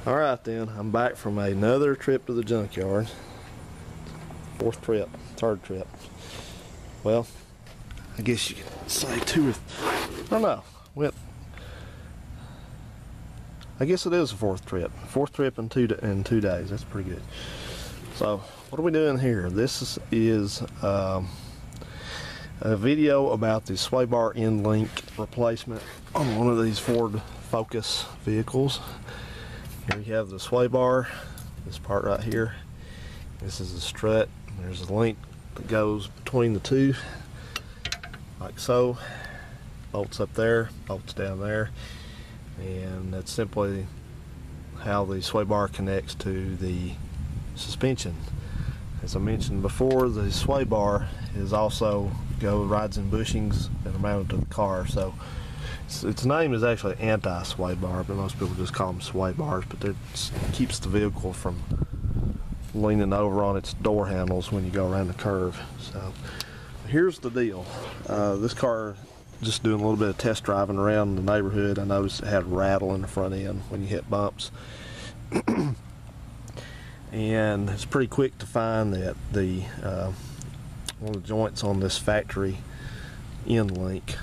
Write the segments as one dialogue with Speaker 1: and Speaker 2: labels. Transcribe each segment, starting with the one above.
Speaker 1: Alright then, I'm back from another trip to the junkyard. Third trip. Well, I guess you could say I don't know. I guess it is a fourth trip. Fourth trip in 2 days. That's pretty good. So, what are we doing here? This is a video about the sway bar end link replacement on one of these Ford Focus vehicles. Here you have the sway bar, this part right here. This is the strut. There's a link that goes between the two, like so. Bolts up there, bolts down there, and that's simply how the sway bar connects to the suspension. As I mentioned before, the sway bar is also rides in bushings that are mounted to the car. So its name is actually anti-sway bar, but most people just call them sway bars. But it keeps the vehicle from leaning over on its door handles when you go around the curve. So here's the deal. This car, just doing a little bit of test driving around the neighborhood, I noticed it had rattle in the front end when you hit bumps. And it's pretty quick to find that the one of the joints on this factory end link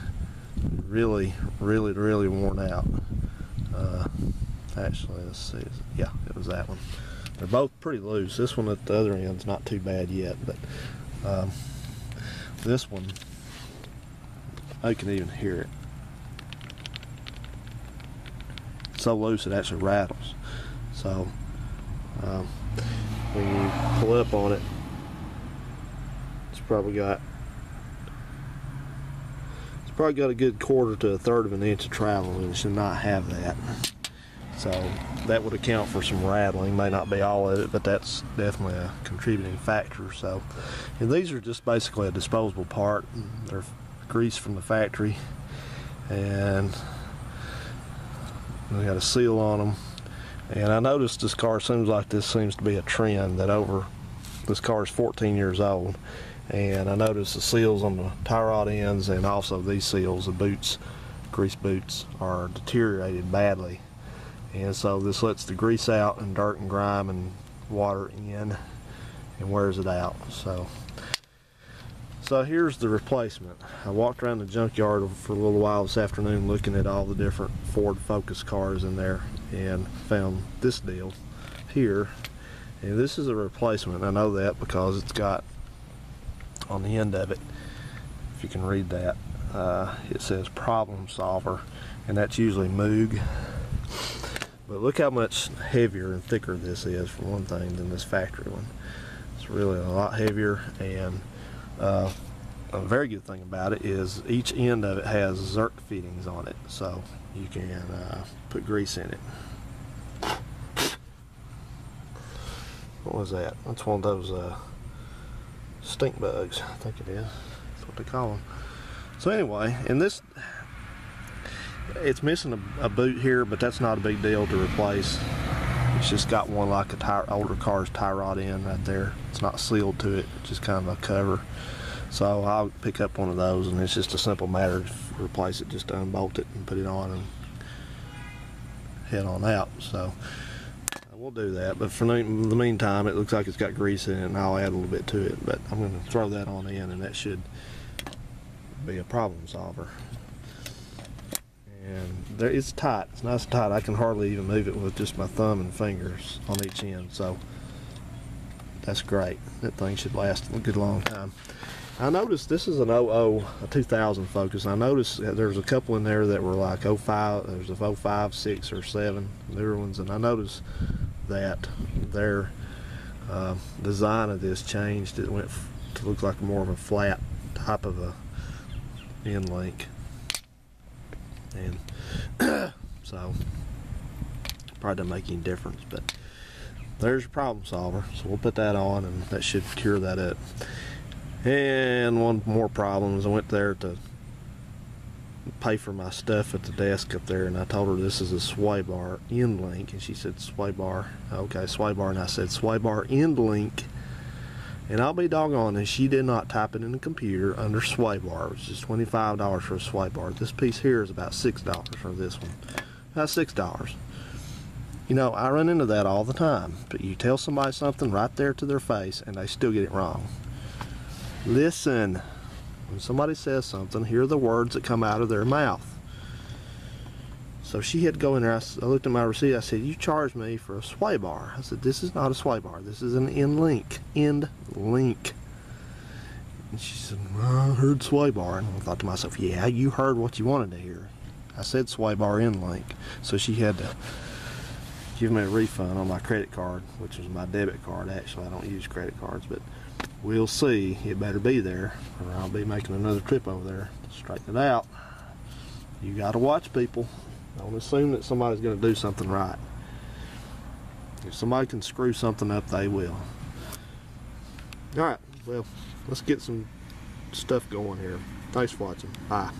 Speaker 1: really worn out. Actually, let's see. Yeah, it was that one. They're both pretty loose. This one at the other end's not too bad yet, but this one, I can even hear it. It's so loose it actually rattles. So when you pull up on it, it's probably got a good 1/4 to 1/3 of an inch of travel, and it should not have that. So that would account for some rattling. May not be all of it, but that's definitely a contributing factor. So, and these are just basically a disposable part. They're grease from the factory, and they got a seal on them. And I noticed this car seems to be a trend that this car is 14 years old, and I noticed the seals on the tie rod ends, and also these seals, the boots, grease boots, are deteriorated badly. And so this lets the grease out and dirt and grime and water in and wears it out. So here's the replacement. I walked around the junkyard for a little while this afternoon looking at all the different Ford Focus cars in there, and found this deal here. And this is a replacement. I know that because it's got on the end of it, if you can read that, it says problem solver, and that's usually Moog. But look how much heavier and thicker this is, for one thing, than this factory one. It's really a lot heavier, and a very good thing about it is each end of it has Zerk fittings on it, so you can put grease in it. What was that? That's one of those stink bugs, I think it is. That's what they call them. So anyway, and this, it's missing a boot here, but that's not a big deal to replace. It's just got one like older car's tie rod end right there. It's not sealed to it, it's just kind of a cover. So I'll pick up one of those, and it's just a simple matter to replace it, just to unbolt it and put it on and head on out. So we'll do that, but for the meantime, it looks like it's got grease in it, and I'll add a little bit to it, but I'm going to throw that on in, and that should be a problem solver. And it's tight. It's nice and tight. I can hardly even move it with just my thumb and fingers on each end, so that's great. That thing should last a good long time. I noticed this is a 2000 Focus. I noticed that there's a couple in there that were like 05. There's a 05, 6, or 7 newer ones, and I noticed that their design of this changed. It went to look like more of a flat type of a end link, and so probably doesn't make any difference. But there's your problem solver. So we'll put that on, and that should cure that up. And one more problem is I went there to pay for my stuff at the desk up there, and I told her this is a sway bar end link, and she said sway bar. Okay, sway bar. And I said sway bar end link, and I'll be doggone if she did not type it in the computer under sway bar. It was just $25 for a sway bar. This piece here is about $6 for this one. About $6. You know, I run into that all the time, but you tell somebody something right there to their face and they still get it wrong. Listen. When somebody says something, hear the words that come out of their mouth. So she had to go in there. I looked at my receipt. I said, you charged me for a sway bar. I said, this is not a sway bar. This is an end link. End link. And she said, well, I heard sway bar. And I thought to myself, yeah, you heard what you wanted to hear. I said sway bar end link. So she had to give me a refund on my credit card, which was my debit card. Actually, I don't use credit cards, but we'll see. It better be there, or I'll be making another trip over there to straighten it out. You got to watch people. Don't assume that somebody's going to do something right. If somebody can screw something up, they will. Alright, well, let's get some stuff going here. Thanks for watching. Bye.